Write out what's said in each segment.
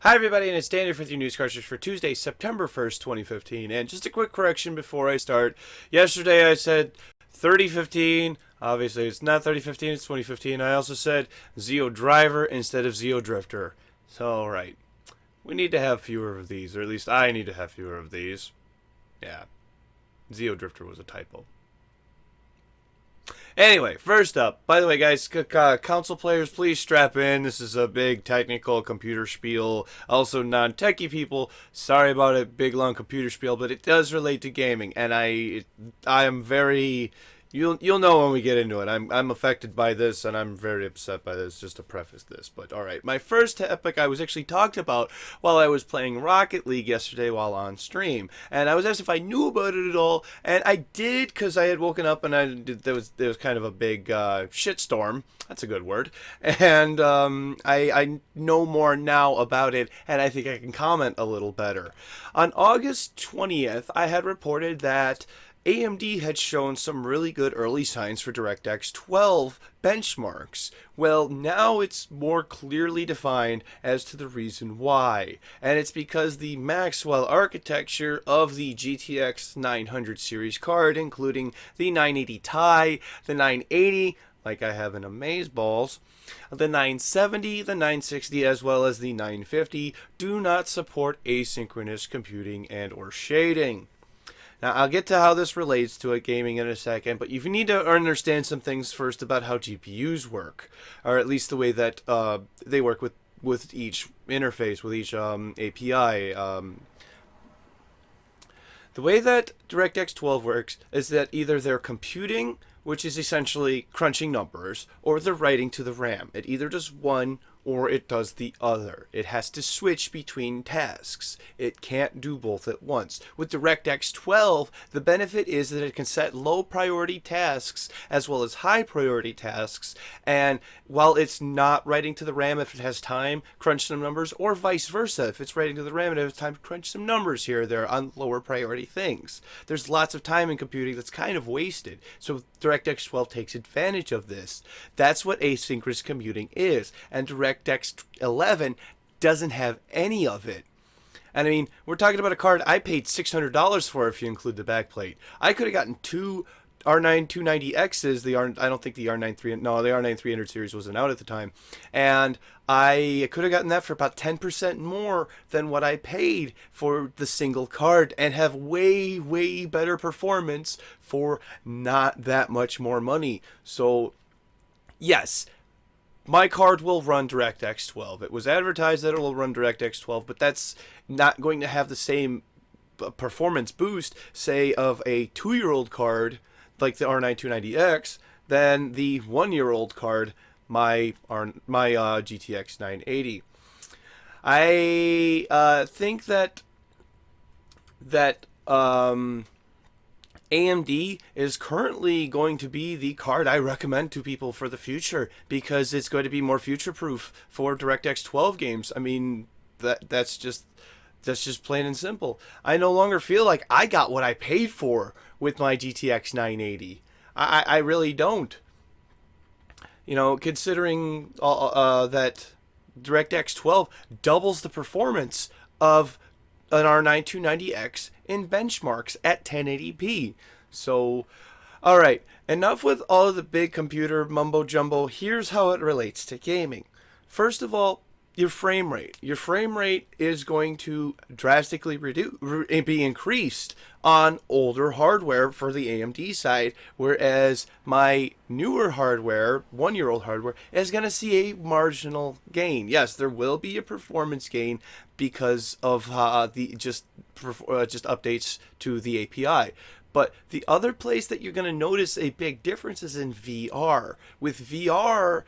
Hi everybody, and it's Danny with your news cartridge for Tuesday, September 1st, 2015. And just a quick correction before I start. Yesterday I said 3015. Obviously it's not 3015, it's 2015. I also said Zeo Driver instead of Zeo Drifter. So, right. We need to have fewer of these, or at least I need to have fewer of these. Yeah. Zeo Drifter was a typo. Anyway, first up, by the way, guys, console players, please strap in. This is a big technical computer spiel. Also, non-techie people, sorry about a big long computer spiel, but it does relate to gaming, and I am very. You'll know when we get into it. I'm affected by this, and I'm very upset by this. Just to preface this, but all right. My first topic I was actually talked about while I was playing Rocket League yesterday while on stream, and I was asked if I knew about it at all, and I did because I had woken up and there was kind of a big shitstorm. That's a good word, and I know more now about it, and I think I can comment a little better. On August 20th, I had reported that AMD had shown some really good early signs for DirectX 12 benchmarks. Well, now it's more clearly defined as to the reason why. And it's because the Maxwell architecture of the GTX 900 series card, including the 980 Ti, the 980, like I have in Amazeballs, the 970, the 960, as well as the 950, do not support asynchronous computing and or shading. Now, I'll get to how this relates to gaming in a second, but you need to understand some things first about how GPUs work, or at least the way that they work with each interface, with each API. The way that DirectX 12 works is that either they're computing, which is essentially crunching numbers, or they're writing to the RAM. It either does one or it does the other. It has to switch between tasks. It can't do both at once. With DirectX 12, the benefit is that it can set low priority tasks as well as high priority tasks, and while it's not writing to the RAM if it has time, crunch some numbers, or vice versa, if it's writing to the RAM and it has time to crunch some numbers here or there on lower priority things. There's lots of time in computing that's kind of wasted, so DirectX 12 takes advantage of this. That's what asynchronous computing is, and DirectX 11 doesn't have any of it. And I mean, we're talking about a card I paid $600 for if you include the backplate. I could have gotten two R9 290Xs, I don't think the R9 300 series wasn't out at the time, and I could have gotten that for about 10% more than what I paid for the single card and have way, way better performance for not that much more money. So, yes, my card will run DirectX 12. It was advertised that it will run DirectX 12, but that's not going to have the same performance boost, say, of a 2-year-old card like the R9 290X than the 1-year-old card, my GTX 980. I think that AMD is currently going to be the card I recommend to people for the future because it's going to be more future-proof for DirectX 12 games. I mean, that's just plain and simple. I no longer feel like I got what I paid for with my GTX 980. I really don't. You know, considering that DirectX 12 doubles the performance of an R9 290X in benchmarks at 1080p. So, alright, enough with all of the big computer mumbo jumbo. Here's how it relates to gaming. First of all, your frame rate. Your frame rate is going to drastically be increased on older hardware for the AMD side, whereas my newer hardware, 1-year-old hardware, is going to see a marginal gain. Yes, there will be a performance gain because of the just updates to the API. But the other place that you're going to notice a big difference is in VR. With VR,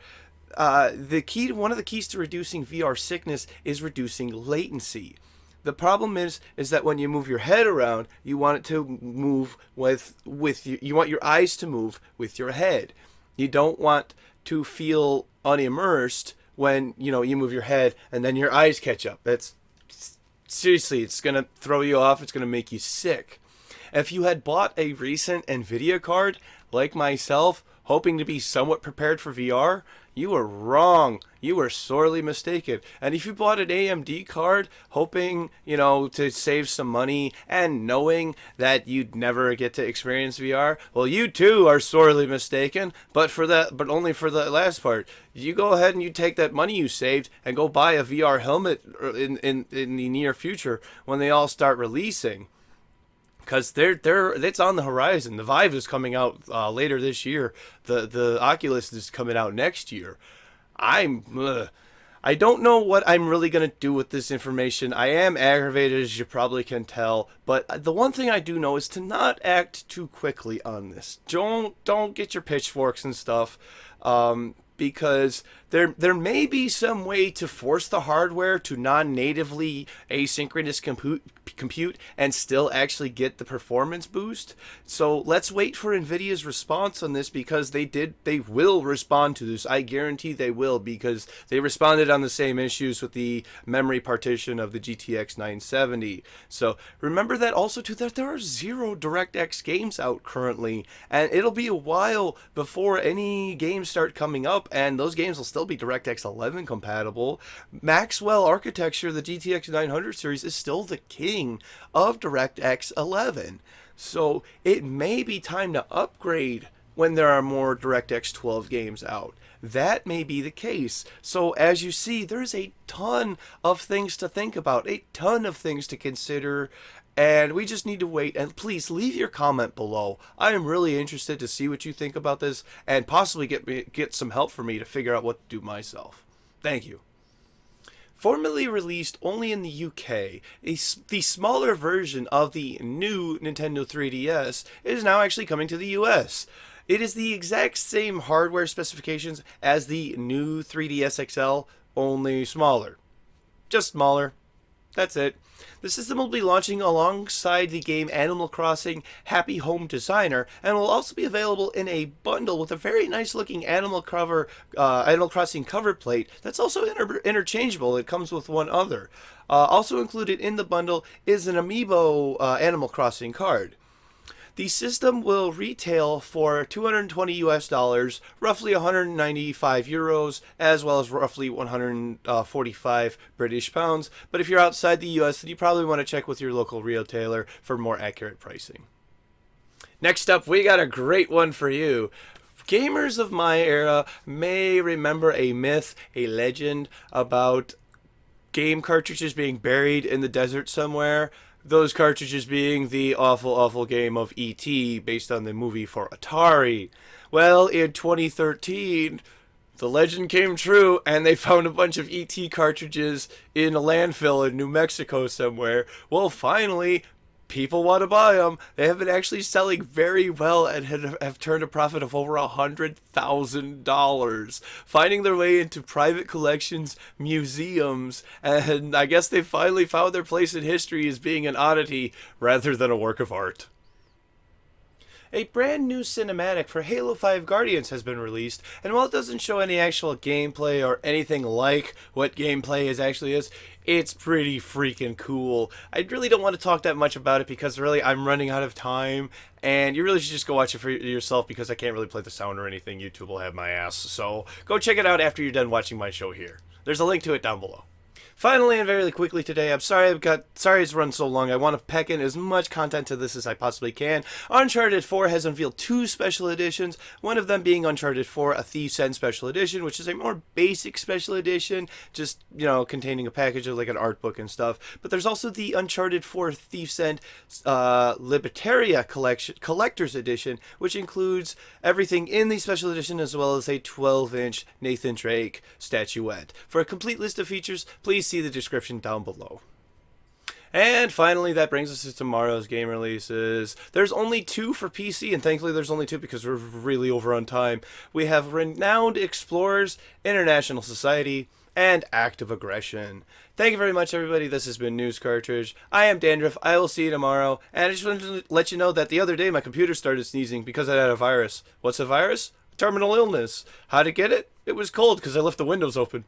one of the keys to reducing VR sickness is reducing latency. The problem is that when you move your head around, you want it to move you want your eyes to move with your head. You don't want to feel unimmersed when you move your head and then your eyes catch up. Seriously, it's gonna throw you off. It's gonna make you sick. If you had bought a recent Nvidia card like myself, hoping to be somewhat prepared for VR, You were wrong. You were sorely mistaken. And if you bought an AMD card hoping, to save some money and knowing that you'd never get to experience VR, well, you too are sorely mistaken. But only for the last part. You go ahead and you take that money you saved and go buy a VR helmet in the near future when they all start releasing. Because it's on the horizon. The Vive is coming out later this year. The Oculus is coming out next year. I don't know what I'm really gonna do with this information. I am aggravated, as you probably can tell. But the one thing I do know is to not act too quickly on this. Don't get your pitchforks and stuff. Because there may be some way to force the hardware to non-natively asynchronous compute and still actually get the performance boost. So let's wait for Nvidia's response on this, because they will respond to this. I guarantee they will, because they responded on the same issues with the memory partition of the GTX 970. So remember that also too, that there are 0 DirectX games out currently, and it'll be a while before any games start coming up, and those games will still be DirectX 11 compatible. Maxwell architecture, the GTX 900 series, is still the king of DirectX 11. So it may be time to upgrade when there are more DirectX 12 games out. That may be the case. So as you see, there's a ton of things to think about, a ton of things to consider, and we just need to wait. And please leave your comment below. I am really interested to see what you think about this, and possibly get some help for me to figure out what to do myself. Thank you. Formerly released only in the UK, the smaller version of the new Nintendo 3DS is now actually coming to the US. It is the exact same hardware specifications as the new 3DS XL, only smaller. Just smaller. That's it. The system will be launching alongside the game Animal Crossing Happy Home Designer, and will also be available in a bundle with a very nice looking Animal Crossing cover plate that's also interchangeable. It comes with one other. Also included in the bundle is an Amiibo Animal Crossing card. The system will retail for $220 US, roughly 195 euros, as well as roughly 145 British pounds. But if you're outside the US, then you probably want to check with your local retailer for more accurate pricing. Next up, we got a great one for you. Gamers of my era may remember a myth, a legend about game cartridges being buried in the desert somewhere. Those cartridges being the awful, awful game of E.T. based on the movie for Atari. Well, in 2013, the legend came true, and they found a bunch of E.T. cartridges in a landfill in New Mexico somewhere. Well, finally, people want to buy them. They have been actually selling very well and have turned a profit of over $100,000, finding their way into private collections, museums, and I guess they finally found their place in history as being an oddity rather than a work of art. A brand new cinematic for Halo 5 Guardians has been released, and while it doesn't show any actual gameplay or anything like what gameplay actually is, it's pretty freaking cool. I really don't want to talk that much about it because really I'm running out of time, and you really should just go watch it for yourself because I can't really play the sound or anything. YouTube will have my ass, so go check it out after you're done watching my show here. There's a link to it down below. Finally, and very quickly today, I'm sorry it's run so long. I want to pack in as much content to this as I possibly can. Uncharted 4 has unveiled 2 special editions, one of them being Uncharted 4, A Thief's End Special Edition, which is a more basic special edition, just, containing a package of like an art book and stuff. But there's also the Uncharted 4 Thief's End Libertaria Collector's Edition, which includes everything in the special edition as well as a 12-inch Nathan Drake statuette. For a complete list of features, please see the description down below. And finally, that brings us to tomorrow's game releases. There's only 2 for PC, and thankfully there's only 2 because we're really over on time. We have Renowned Explorers, International Society, and Active Aggression. Thank you very much, everybody. This has been News Cartridge. I am Dandruff. I will see you tomorrow. And I just wanted to let you know that the other day my computer started sneezing because I had a virus. What's a virus? Terminal illness. How to get it? It was cold because I left the windows open.